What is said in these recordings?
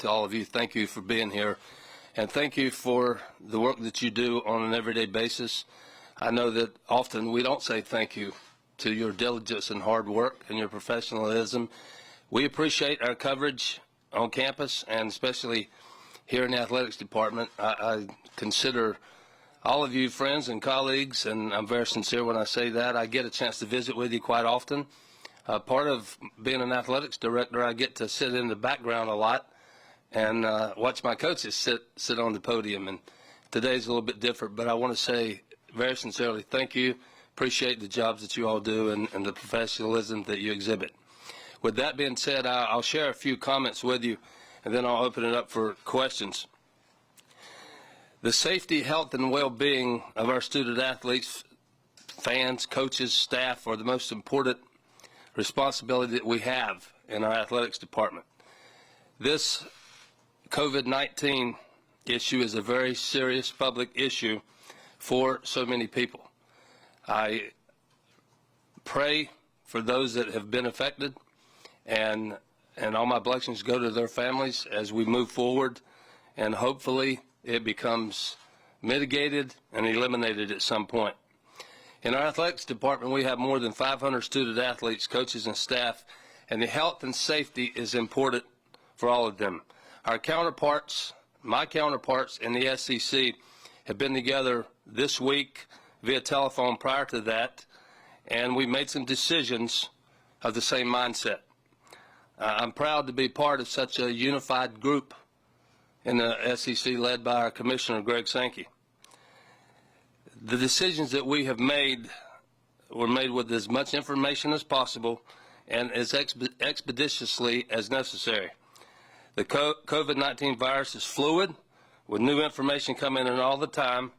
to all of you. Thank you for being here, and thank you for the work that you do on an everyday basis. I know that often we don't say thank you to your diligence and hard work and your professionalism. We appreciate our coverage on campus, and especially here in the athletics department. I consider all of you friends and colleagues, and I'm very sincere when I say that. I get a chance to visit with you quite often. Part of being an athletics director, I get to sit in the background a lot and watch my coaches sit on the podium. And today's a little bit different, but I want to say very sincerely thank you. Appreciate the jobs that you all do and the professionalism that you exhibit. With that being said, I'll share a few comments with you, and then I'll open it up for questions. The safety, health, and well-being of our student athletes, fans, coaches, staff are the most important responsibility that we have in our athletics department. This COVID-19 issue is a very serious public issue for so many people. I pray for those that have been affected, and all my blessings go to their families as we move forward, and hopefully it becomes mitigated and eliminated at some point. In our athletics department, we have more than 500 student athletes, coaches, and staff, and the health and safety is important for all of them. Our counterparts, my counterparts in the SEC, have been together this week via telephone prior to that, and we made some decisions of the same mindset. I'm proud to be part of such a unified group in the SEC led by our Commissioner, Greg Sankey. The decisions that we have made were made with as much information as possible and as expeditiously as necessary. The COVID-19 virus is fluid, with new information coming in all the time,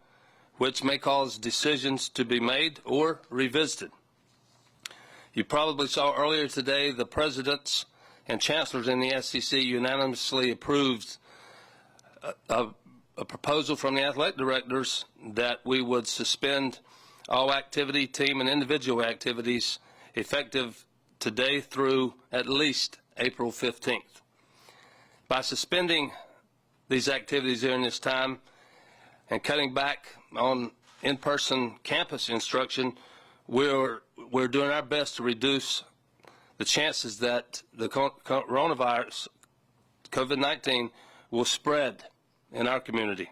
which may cause decisions to be made or revisited. You probably saw earlier today the presidents and chancellors in the SEC unanimously approved a proposal from the athletic directors that we would suspend all activity, team and individual activities effective today through at least April 15th. By suspending these activities during this time and cutting back on in-person campus instruction, we're doing our best to reduce the chances that the coronavirus, COVID-19, will spread in our community.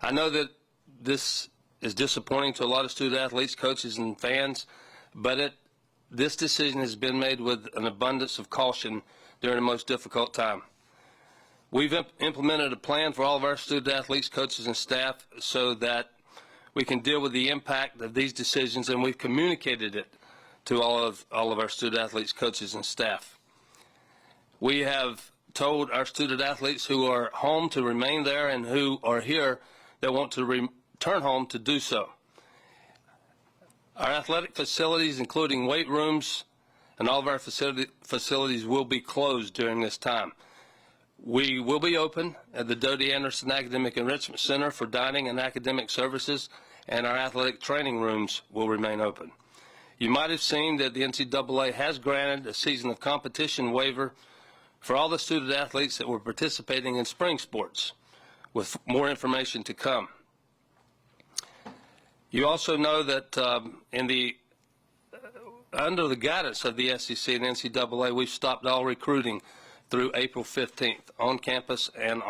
I know that this is disappointing to a lot of student athletes, coaches, and fans, but this decision has been made with an abundance of caution during the most difficult time. We've implemented a plan for all of our student athletes, coaches, and staff so that we can deal with the impact of these decisions, and we've communicated it to all of our student athletes, coaches, and staff. We have told our student athletes who are home to remain there and who are here that want to return home to do so. Our athletic facilities, including weight rooms, and all of our facilities will be closed during this time. We will be open at the Dodie Anderson Academic Enrichment Center for dining and academic services, and our athletic training rooms will remain open. You might have seen that the NCAA has granted a season of competition waiver for all the student athletes that were participating in spring sports, with more information to come. You also know that under the guidance of the SEC and NCAA, we've stopped all recruiting through April 15th on campus and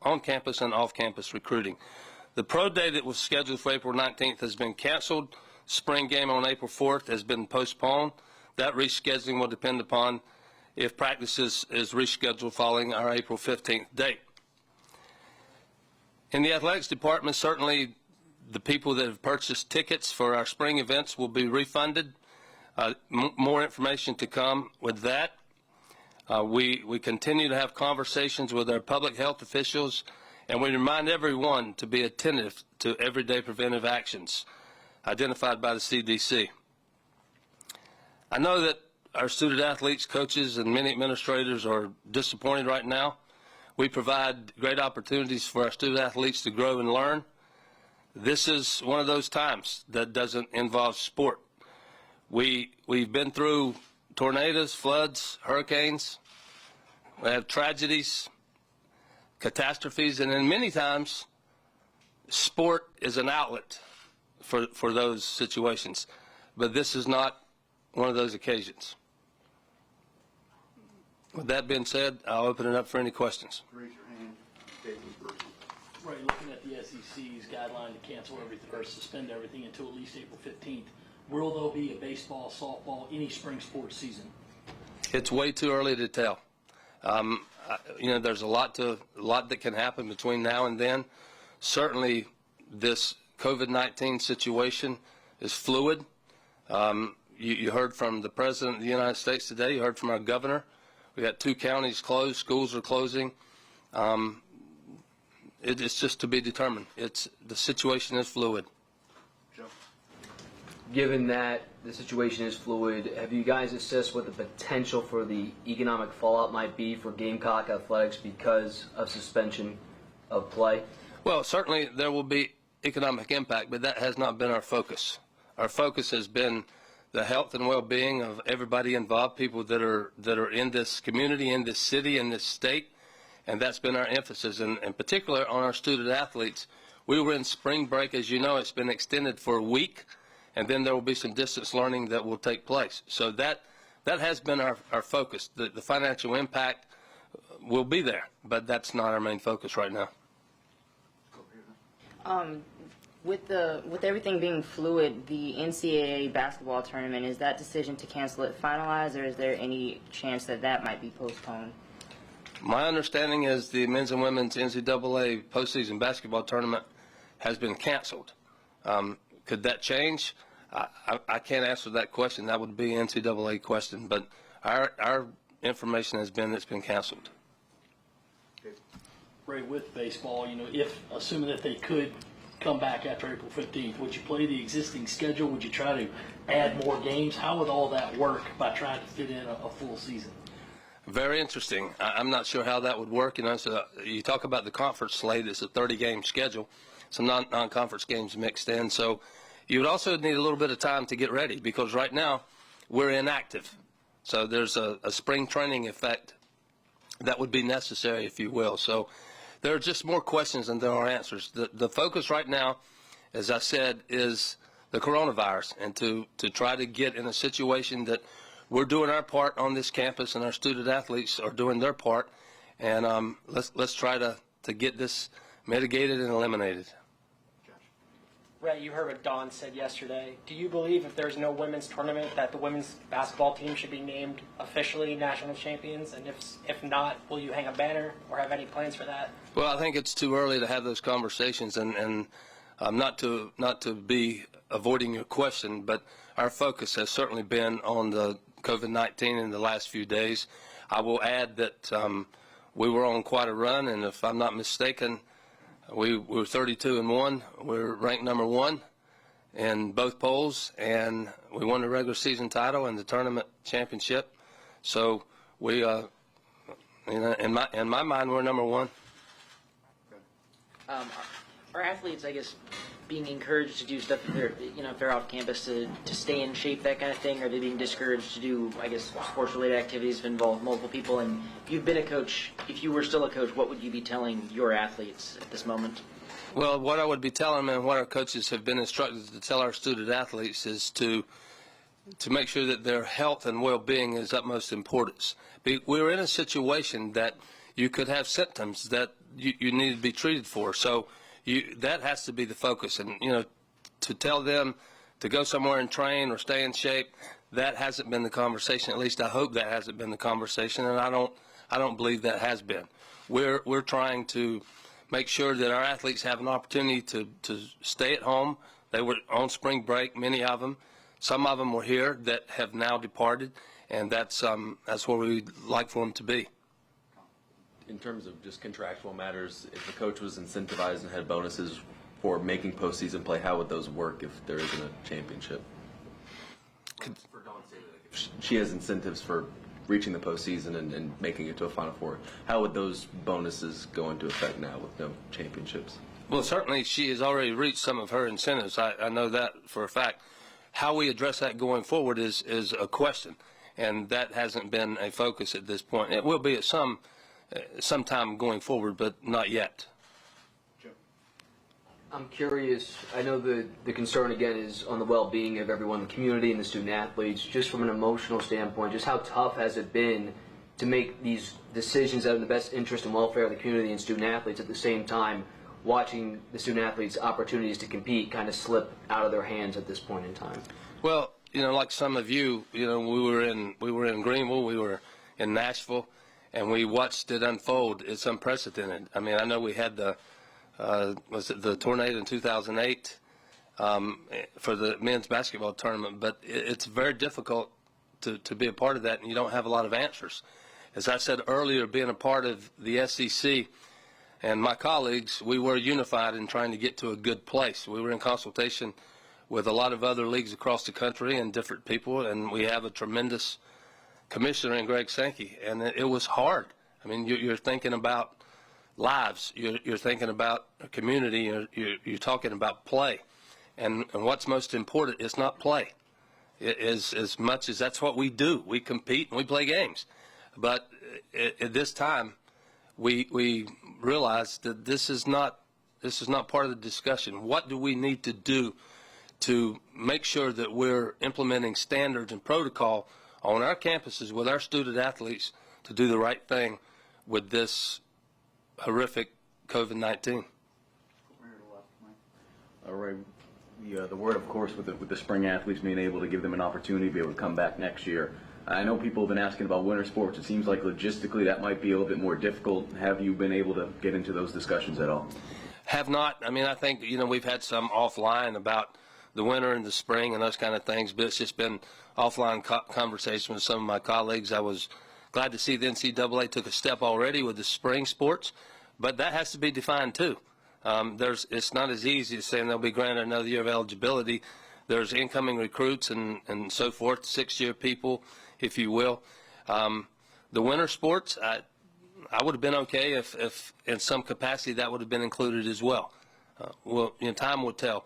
off-campus recruiting. The pro day that was scheduled for April 19th has been canceled. Spring game on April 4th has been postponed. That rescheduling will depend upon if practice is rescheduled following our April 15th date. In the athletics department, certainly the people that have purchased tickets for our spring events will be refunded. More information to come with that. We continue to have conversations with our public health officials, and we remind everyone to be attentive to everyday preventive actions identified by the CDC. I know that our student athletes, coaches, and many administrators are disappointed right now. We provide great opportunities for our student athletes to grow and learn. This is one of those times that doesn't involve sport. We've been through tornadoes, floods, hurricanes, We have tragedies, catastrophes, and then many times sport is an outlet for those situations. But this is not one of those occasions. With that being said, I'll open it up for any questions. Raise your hand. David first. Right, looking at the SEC's guideline to cancel everything or suspend everything until at least April 15th, will there be a baseball, softball, any spring sports season? It's way too early to tell. There's a lot that can happen between now and then. Certainly, this COVID-19 situation is fluid. You heard from the President of the United States today. You heard from our governor. We got 2 counties closed. Schools are closing. It's just to be determined. The situation is fluid. Joe. Given that the situation is fluid, have you guys assessed what the potential for the economic fallout might be for Gamecock Athletics because of suspension of play? Well, certainly there will be economic impact, but that has not been our focus. Our focus has been the health and well-being of everybody involved, people that are in this community, in this city, in this state, and that's been our emphasis, and in particular on our student athletes. We were in spring break, as you know. It's been extended for a week, and then there will be some distance learning that will take place. So that has been our focus. The financial impact will be there, but that's not our main focus right now. With everything being fluid, the NCAA basketball tournament, is that decision to cancel it finalized, or is there any chance that might be postponed? My understanding is the men's and women's NCAA postseason basketball tournament has been canceled. Could that change? I can't answer that question. That would be an NCAA question, but our information has been it's been canceled. Ray, with baseball, if assuming that they could come back after April 15th, would you play the existing schedule? Would you try to add more games? How would all that work by trying to fit in a full season? Very interesting. I'm not sure how that would work. So you talk about the conference slate. It's a 30-game schedule, some non-conference games mixed in. So you would also need a little bit of time to get ready because right now we're inactive. So there's a spring training effect that would be necessary, if you will. So there are just more questions than there are answers. The focus right now, as I said, is the coronavirus and to try to get in a situation that we're doing our part on this campus and our student athletes are doing their part. And let's try to get this mitigated and eliminated. Ray, you heard what Don said yesterday. Do you believe if there's no women's tournament that the women's basketball team should be named officially national champions? And if not, will you hang a banner or have any plans for that? Well, I think it's too early to have those conversations, and not to be avoiding your question, but our focus has certainly been on the COVID-19 in the last few days. I will add that we were on quite a run, and if I'm not mistaken, we were 32-1. We're ranked number 1 in both polls, and we won the regular season title and the tournament championship. So we, in my mind, we're number 1. Are athletes, I guess, being encouraged to do stuff if they're off campus to stay in shape, that kind of thing? Are they being discouraged to do, I guess, sports-related activities that involve multiple people? And you've been a coach. If you were still a coach, what would you be telling your athletes at this moment? Well, what I would be telling them and what our coaches have been instructed to tell our student athletes is to make sure that their health and well-being is utmost importance. We're in a situation that you could have symptoms that you need to be treated for. So that has to be the focus. And, to tell them to go somewhere and train or stay in shape, that hasn't been the conversation. At least I hope that hasn't been the conversation, and I don't believe that has been. We're trying to make sure that our athletes have an opportunity to stay at home. They were on spring break, many of them. Some of them were here that have now departed, and that's where we'd like for them to be. In terms of just contractual matters, if the coach was incentivized and had bonuses for making postseason play, how would those work if there isn't a championship? For Dawn to say that if she has incentives for reaching the postseason and making it to a Final Four, how would those bonuses go into effect now with no championships? Well, certainly she has already reached some of her incentives. I know that for a fact. How we address that going forward is a question, and that hasn't been a focus at this point. It will be at some sometime going forward, but not yet. I'm curious, I know the concern again is on the well-being of everyone in the community and the student athletes. Just from an emotional standpoint, just how tough has it been to make these decisions that are in the best interest and welfare of the community and student athletes, at the same time watching the student athletes' opportunities to compete kind of slip out of their hands at this point in time? Well, like some of you, we were in Greenville, we were in Nashville, and we watched it unfold. It's unprecedented. I mean, I know we had was it the tornado in 2008 for the men's basketball tournament, but it's very difficult to be a part of that, and you don't have a lot of answers. As I said earlier, being a part of the SEC and my colleagues, we were unified in trying to get to a good place. We were in consultation with a lot of other leagues across the country and different people, and we have a tremendous commissioner in Greg Sankey, and it was hard. I mean, you're thinking about lives, you're thinking about a community, you're talking about play, and what's most important is not play. It is as much as that's what we do. We compete and we play games, but at this time, we realize that this is not part of the discussion. What do we need to do to make sure that we're implementing standards and protocol on our campuses with our student athletes to do the right thing with this horrific COVID-19? All right. The word, of course, with the spring athletes being able to give them an opportunity to be able to come back next year. I know people have been asking about winter sports. It seems like logistically that might be a little bit more difficult. Have you been able to get into those discussions at all? Have not. I mean, I think, we've had some offline about the winter and the spring and those kind of things, but it's just been offline conversation with some of my colleagues. I was glad to see the NCAA took a step already with the spring sports, but that has to be defined too. It's not as easy as saying they'll be granted another year of eligibility. There's incoming recruits and so forth, 6-year people, if you will. The winter sports, I would have been okay if in some capacity that would have been included as well. Time will tell.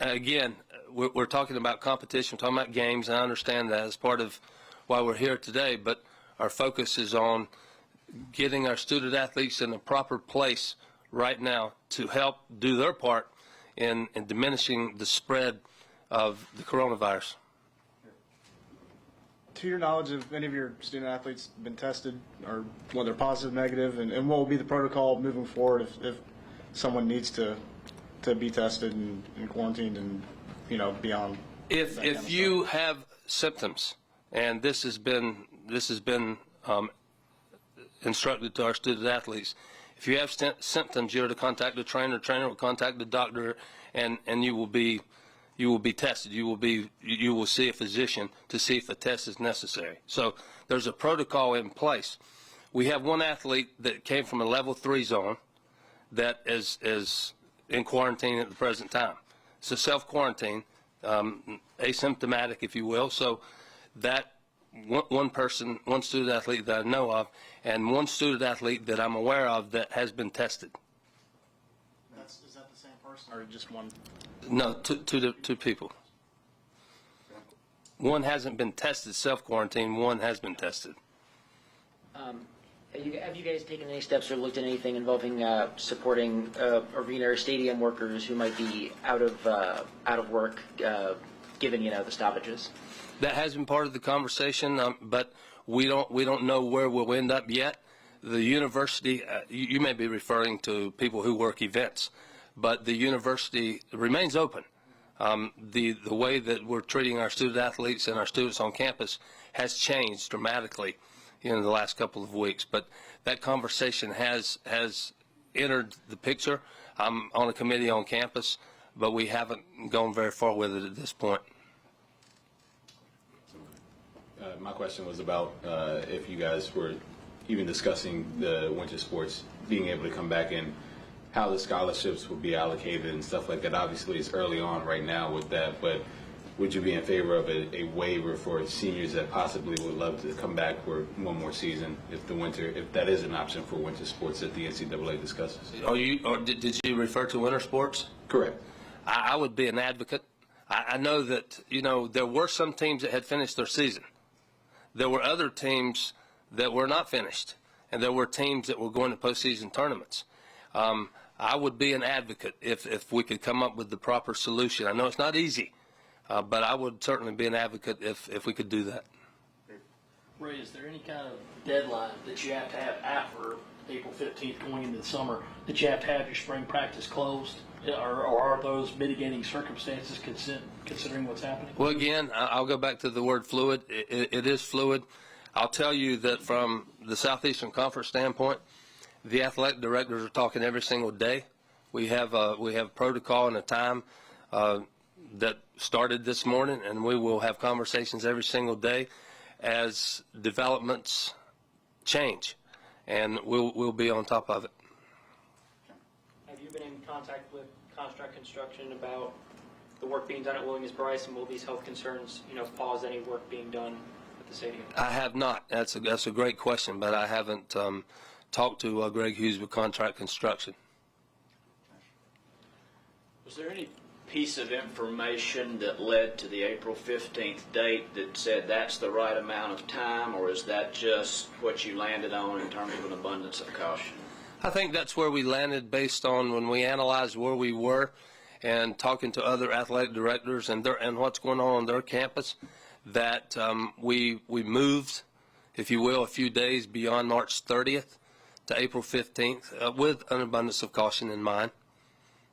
Again, we're talking about competition, we're talking about games, and I understand that as part of why we're here today, but our focus is on getting our student athletes in the proper place right now to help do their part in diminishing the spread of the coronavirus. To your knowledge, have any of your student athletes been tested, or whether positive, negative, and what will be the protocol moving forward if someone needs to be tested and quarantined and beyond? If you have symptoms, and this has been instructed to our student athletes, if you have symptoms, you're to contact the trainer. The trainer will contact the doctor, and you will be tested. You will see a physician to see if a test is necessary. So there's a protocol in place. We have one athlete that came from a level 3 zone that is in quarantine at the present time. It's a self-quarantine, asymptomatic, if you will. So that one student athlete that I know of, and one student athlete that I'm aware of that has been tested. Is that the same person, or just one? No, two people. One hasn't been tested, self-quarantine. One has been tested. Have you guys taken any steps or looked at anything involving supporting arena or stadium workers who might be out of work, given the stoppages? That has been part of the conversation, but we don't know where we'll end up yet. The university, you may be referring to people who work events, but the university remains open. The way that we're treating our student athletes and our students on campus has changed dramatically in the last couple of weeks, but that conversation has entered the picture. I'm on a committee on campus, but we haven't gone very far with it at this point. My question was about if you guys were even discussing the winter sports being able to come back in, how the scholarships would be allocated and stuff like that. Obviously, it's early on right now with that, but would you be in favor of a waiver for seniors that possibly would love to come back for one more season if that is an option for winter sports that the NCAA discusses? Did you refer to winter sports? Correct. I would be an advocate. I know that there were some teams that had finished their season. There were other teams that were not finished, and there were teams that were going to postseason tournaments. I would be an advocate if we could come up with the proper solution. I know it's not easy, but I would certainly be an advocate if we could do that. Ray, is there any kind of deadline that you have to have after April 15th going into the summer, that you have to have your spring practice closed? Or are those mitigating circumstances considering what's happening? Well, again, I'll go back to the word fluid. It is fluid. I'll tell you that from the Southeastern Conference standpoint, the athletic directors are talking every single day. We have protocol and a time that started this morning, and we will have conversations every single day as developments change, and we'll be on top of it. Have you been in contact with Construct Construction about the work being done at Williams-Brice, and will these health concerns, pause any work being done at the stadium? I have not. That's a great question, but I haven't talked to Greg Hughes with Contract Construction. Was there any piece of information that led to the April 15th date that said that's the right amount of time, or is that just what you landed on in terms of an abundance of caution? I think that's where we landed based on when we analyzed where we were and talking to other athletic directors and what's going on their campus, that we moved, if you will, a few days beyond March 30th to April 15th with an abundance of caution in mind.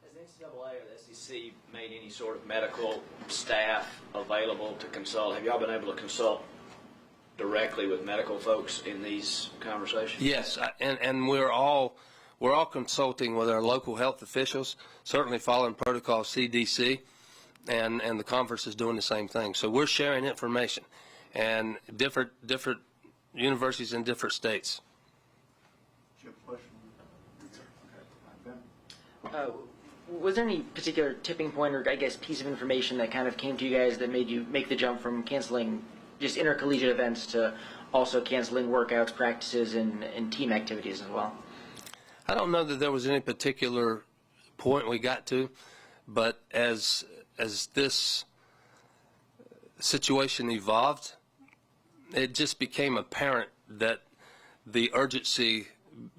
Has the NCAA or the SEC made any sort of medical staff available to consult? Have y'all been able to consult directly with medical folks in these conversations? Yes, and we're all consulting with our local health officials, certainly following protocol CDC, and the conference is doing the same thing. So we're sharing information, and different universities in different states. Was there any particular tipping point or, I guess, piece of information that kind of came to you guys that made you make the jump from canceling just intercollegiate events to also canceling workouts, practices, and team activities as well? I don't know that there was any particular point we got to, but as this situation evolved, it just became apparent that the urgency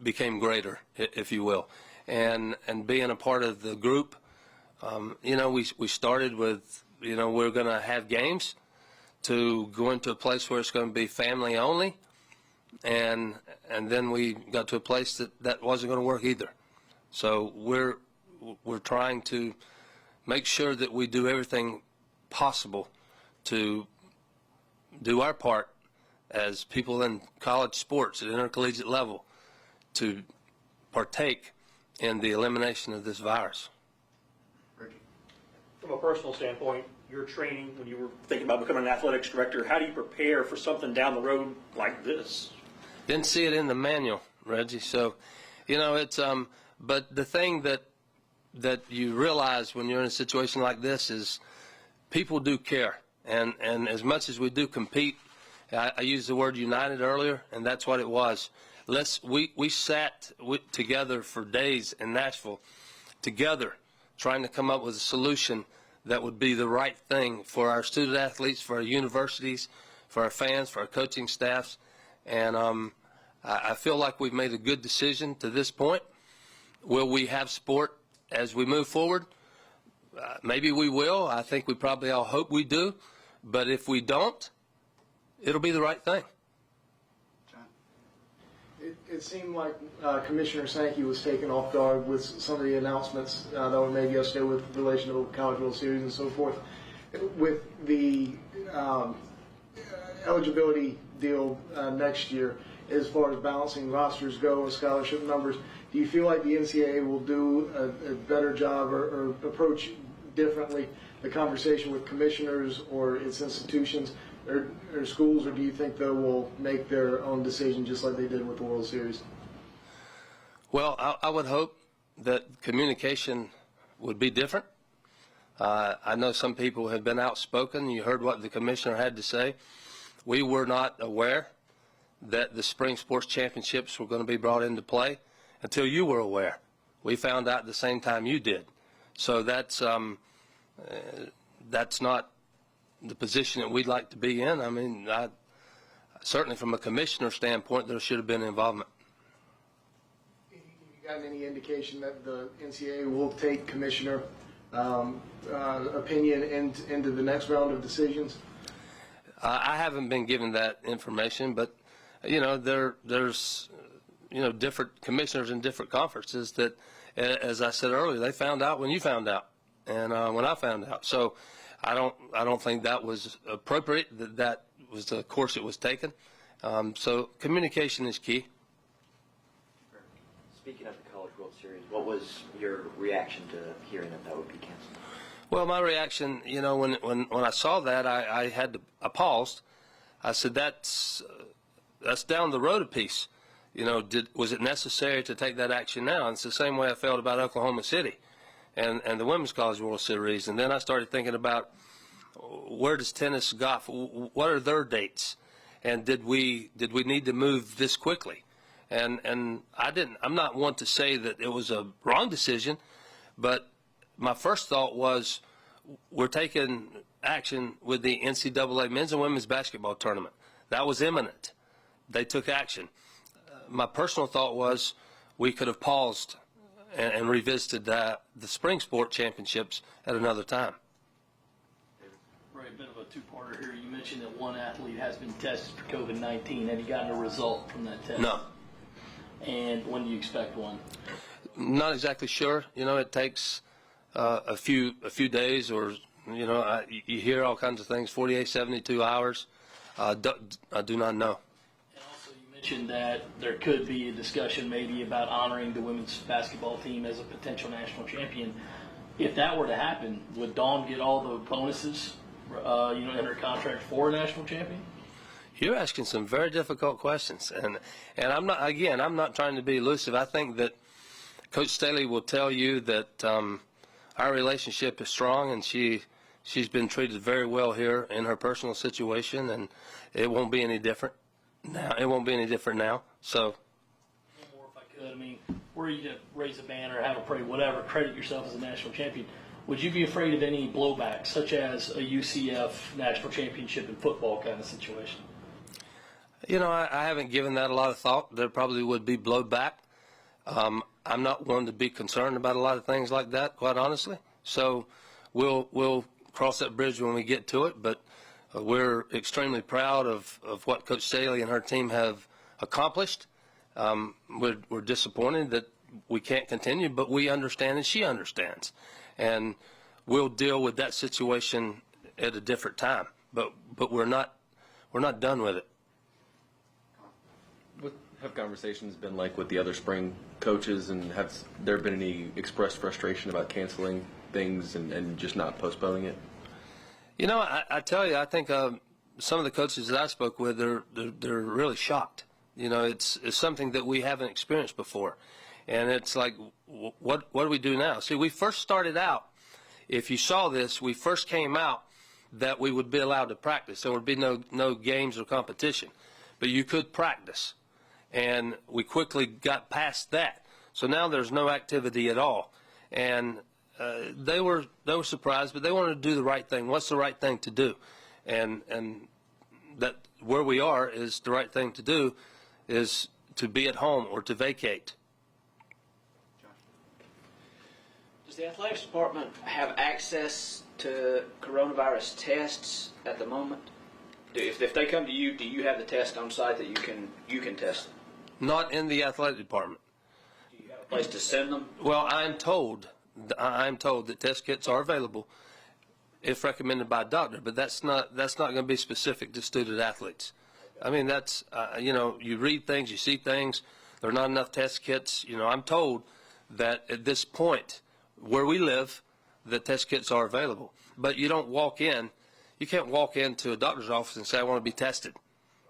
became greater, if you will. And being a part of the group, we started with, we're going to have games, to go into a place where it's going to be family only, and then we got to a place that wasn't going to work either. So we're trying to make sure that we do everything possible to do our part as people in college sports at intercollegiate level to partake in the elimination of this virus. From a personal standpoint, your training when you were thinking about becoming an athletics director, how do you prepare for something down the road like this? Didn't see it in the manual, Reggie. So, it's but the thing that you realize when you're in a situation like this is people do care, and as much as we do compete, I used the word united earlier, and that's what it was. We sat together for days in Nashville together, trying to come up with a solution that would be the right thing for our student athletes, for our universities, for our fans, for our coaching staffs. And I feel like we've made a good decision to this point. Will we have sport as we move forward? Maybe we will. I think we probably all hope we do. But if we don't, it'll be the right thing. It seemed like Commissioner Sankey was taken off guard with some of the announcements that were made yesterday with relation to the College World Series and so forth. With the eligibility deal next year, as far as balancing rosters go and scholarship numbers, do you feel like the NCAA will do a better job or approach differently the conversation with commissioners or its institutions or schools, or do you think they will make their own decision just like they did with the World Series? Well, I would hope that communication would be different. I know some people have been outspoken. You heard what the commissioner had to say. We were not aware that the spring sports championships were going to be brought into play until you were aware. We found out at the same time you did. So that's not the position that we'd like to be in. I mean, certainly from a commissioner standpoint, there should have been involvement. gotten any indication that the NCAA will take commissioner opinion into the next round of decisions? I haven't been given that information, but there's different commissioners in different conferences that, as I said earlier, they found out when you found out, and when I found out. So I don't think that was appropriate. That was the course it was taken. So communication is key. Speaking of the College World Series, what was your reaction to hearing that would be canceled? Well, my reaction, when I saw that, I paused. I said, that's down the road a piece. Was it necessary to take that action now? And it's the same way I felt about Oklahoma City and the Women's College World Series. And then I started thinking about, where does tennis, golf, what are their dates? And did we need to move this quickly? And I'm not one to say that it was a wrong decision, but my first thought was, we're taking action with the NCAA men's and women's basketball tournament. That was imminent. They took action. My personal thought was, we could have paused and revisited the spring sport championships at another time. Right, a bit of a two-parter here. You mentioned that one athlete has been tested for COVID-19. Have you gotten a result from that test? No. And when do you expect one? Not exactly sure. It takes a few days, or you hear all kinds of things. 48, 72 hours. I do not know. And also, you mentioned that there could be a discussion maybe about honoring the women's basketball team as a potential national champion. If that were to happen, would Dawn get all the bonuses, in her contract for a national champion? You're asking some very difficult questions, and I'm not trying to be elusive. I think that Coach Staley will tell you that our relationship is strong, and she's been treated very well here in her personal situation, and it won't be any different now. So, One more, if I could. I mean, were you to raise a banner, have a parade, whatever, credit yourself as a national champion, would you be afraid of any blowback, such as a UCF national championship in football kind of situation? I haven't given that a lot of thought. There probably would be blowback. I'm not one to be concerned about a lot of things like that, quite honestly. So we'll cross that bridge when we get to it. But we're extremely proud of what Coach Staley and her team have accomplished. We're disappointed that we can't continue, but we understand and she understands. And we'll deal with that situation at a different time. But we're not done with it. What have conversations been like with the other spring coaches, and have there been any expressed frustration about canceling things and just not postponing it? I tell you, I think some of the coaches that I spoke with, they're really shocked. It's something that we haven't experienced before, and it's like, what do we do now? See, we first started out. If you saw this, we first came out that we would be allowed to practice. There would be no games or competition, but you could practice. And we quickly got past that. So now there's no activity at all. And they were surprised, but they wanted to do the right thing. What's the right thing to do? And that where we are is the right thing to do is to be at home or to vacate. Does the athletics department have access to coronavirus tests at the moment? If they come to you, do you have the test on site that you can test them? Not in the athletic department. Do you have a place to send them? Well, I'm told that test kits are available if recommended by a doctor, but that's not going to be specific to student athletes. I mean, that's you read things, you see things. There are not enough test kits. I'm told that at this point where we live, the test kits are available, but you don't walk in. You can't walk into a doctor's office and say, I want to be tested.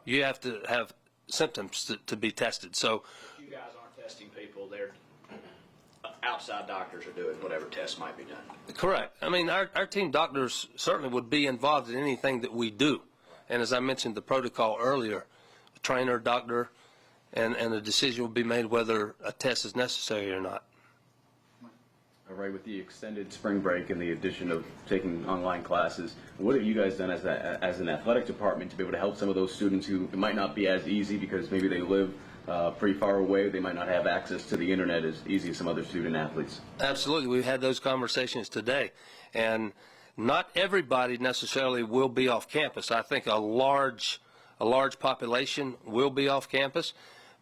You have to have symptoms to be tested. So You guys aren't testing people. They're outside doctors are doing whatever tests might be done. correct. I mean, our team doctors certainly would be involved in anything that we do. And as I mentioned the protocol earlier, a trainer, doctor, and a decision will be made whether a test is necessary or not. All right, with the extended spring break and the addition of taking online classes, what have you guys done as an athletic department to be able to help some of those students who it might not be as easy because maybe they live pretty far away. They might not have access to the internet as easy as some other student athletes. Absolutely. We've had those conversations today. And not everybody necessarily will be off campus. I think a large population will be off campus,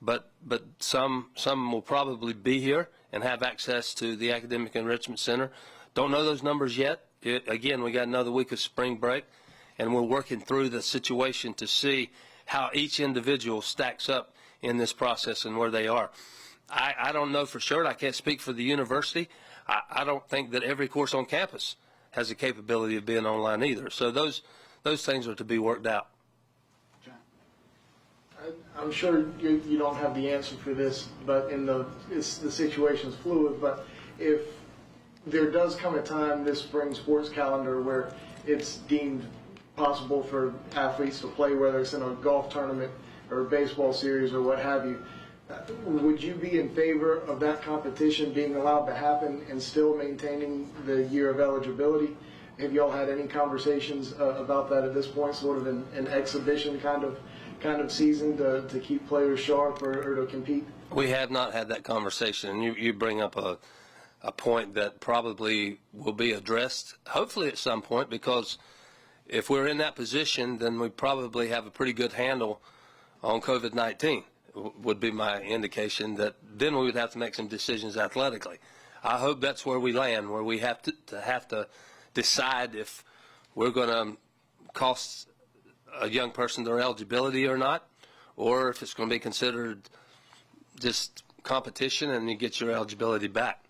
but some will probably be here and have access to the Academic Enrichment Center. Don't know those numbers yet. Again, we got another week of spring break, and we're working through the situation to see how each individual stacks up in this process and where they are. I don't know for sure. I can't speak for the university. I don't think that every course on campus has the capability of being online either. So those things are to be worked out. I'm sure you don't have the answer for this, but the situation's fluid. But if there does come a time this spring sports calendar where it's deemed possible for athletes to play, whether it's in a golf tournament or a baseball series or what have you, would you be in favor of that competition being allowed to happen and still maintaining the year of eligibility? Have you all had any conversations about that at this point, sort of an exhibition kind of season to keep players sharp or to compete? We have not had that conversation. You bring up a point that probably will be addressed, hopefully at some point, because if we're in that position, then we probably have a pretty good handle on COVID-19. Would be my indication that then we would have to make some decisions athletically. I hope that's where we land, where we have to decide if we're going to cost a young person their eligibility or not, or if it's going to be considered just competition and you get your eligibility back.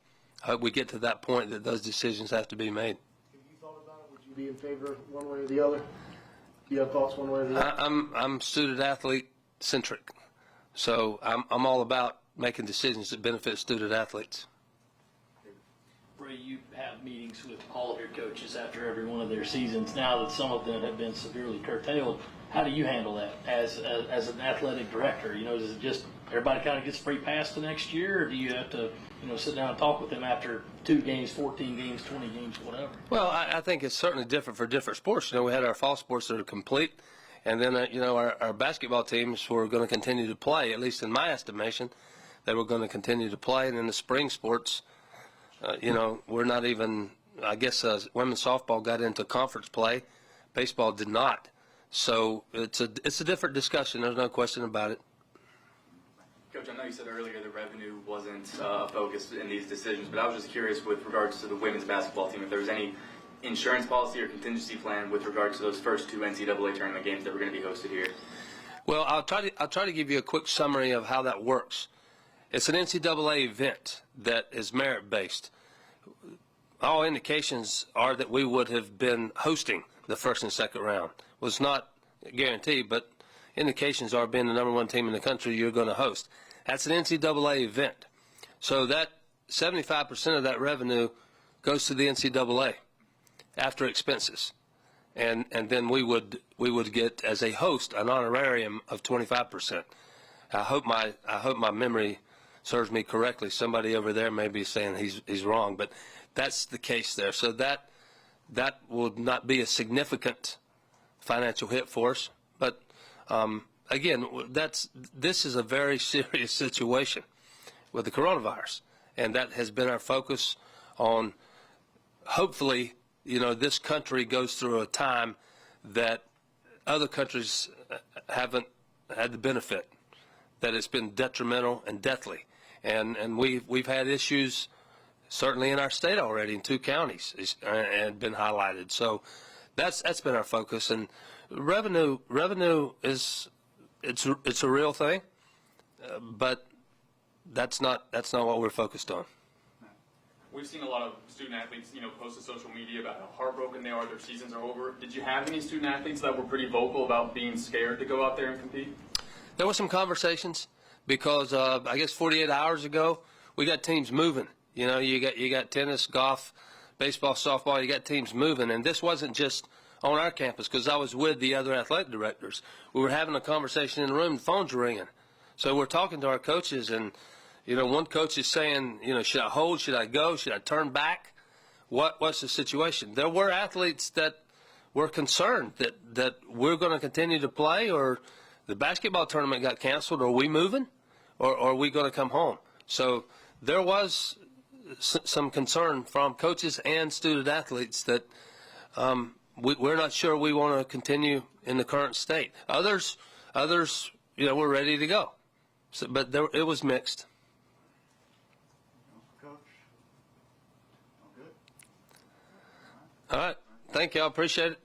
I hope we get to that point that those decisions have to be made. Have you thought about it? Would you be in favor one way or the other? Do you have thoughts one way or the other? I'm student athlete centric. So I'm all about making decisions that benefit student athletes. Ray, you have meetings with all of your coaches after every one of their seasons. Now that some of them have been severely curtailed, how do you handle that as an athletic director? Does it just everybody kind of gets free pass to next year, or do you have to sit down and talk with them after 2 games, 14 games, 20 games, whatever? Well, I think it's certainly different for different sports. We had our fall sports that are complete. And then, our basketball teams were going to continue to play, at least in my estimation, they were going to continue to play. And in the spring sports, we're not even, I guess women's softball got into conference play. Baseball did not. So it's a different discussion. There's no question about it. Coach, I know you said earlier that revenue wasn't a focus in these decisions, but I was just curious with regards to the women's basketball team, if there was any insurance policy or contingency plan with regard to those first 2 NCAA tournament games that were going to be hosted here? Well, I'll try to give you a quick summary of how that works. It's an NCAA event that is merit-based. All indications are that we would have been hosting the first and second round. Was not guaranteed, but indications are being the number 1 team in the country, you're going to host. That's an NCAA event. So that 75% of that revenue goes to the NCAA. After expenses, and then we would get as a host an honorarium of 25%. I hope my memory serves me correctly. Somebody over there may be saying he's wrong, but that's the case there. So that would not be a significant financial hit for us. But again, this is a very serious situation with the coronavirus, and that has been our focus on. Hopefully, this country goes through a time that other countries haven't had the benefit, that it's been detrimental and deathly. And we've had issues certainly in our state already in 2 counties and been highlighted. So that's been our focus. And revenue is it's a real thing, but that's not what we're focused on. We've seen a lot of student athletes, post to social media about how heartbroken they are, their seasons are over. Did you have any student athletes that were pretty vocal about being scared to go out there and compete? There were some conversations because I guess 48 hours ago we got teams moving. You got tennis, golf, baseball, softball. You got teams moving, and this wasn't just on our campus because I was with the other athletic directors. We were having a conversation in the room. The phones were ringing, so we're talking to our coaches and. One coach is saying, should I hold? Should I go? Should I turn back? What's the situation? There were athletes that were concerned that we're going to continue to play, or the basketball tournament got canceled. Are we moving? or are we going to come home? So there was some concern from coaches and student athletes that we're not sure we want to continue in the current state. Others, we're ready to go. So, but it was mixed. Coach? All good? All right. Thank you. I appreciate it.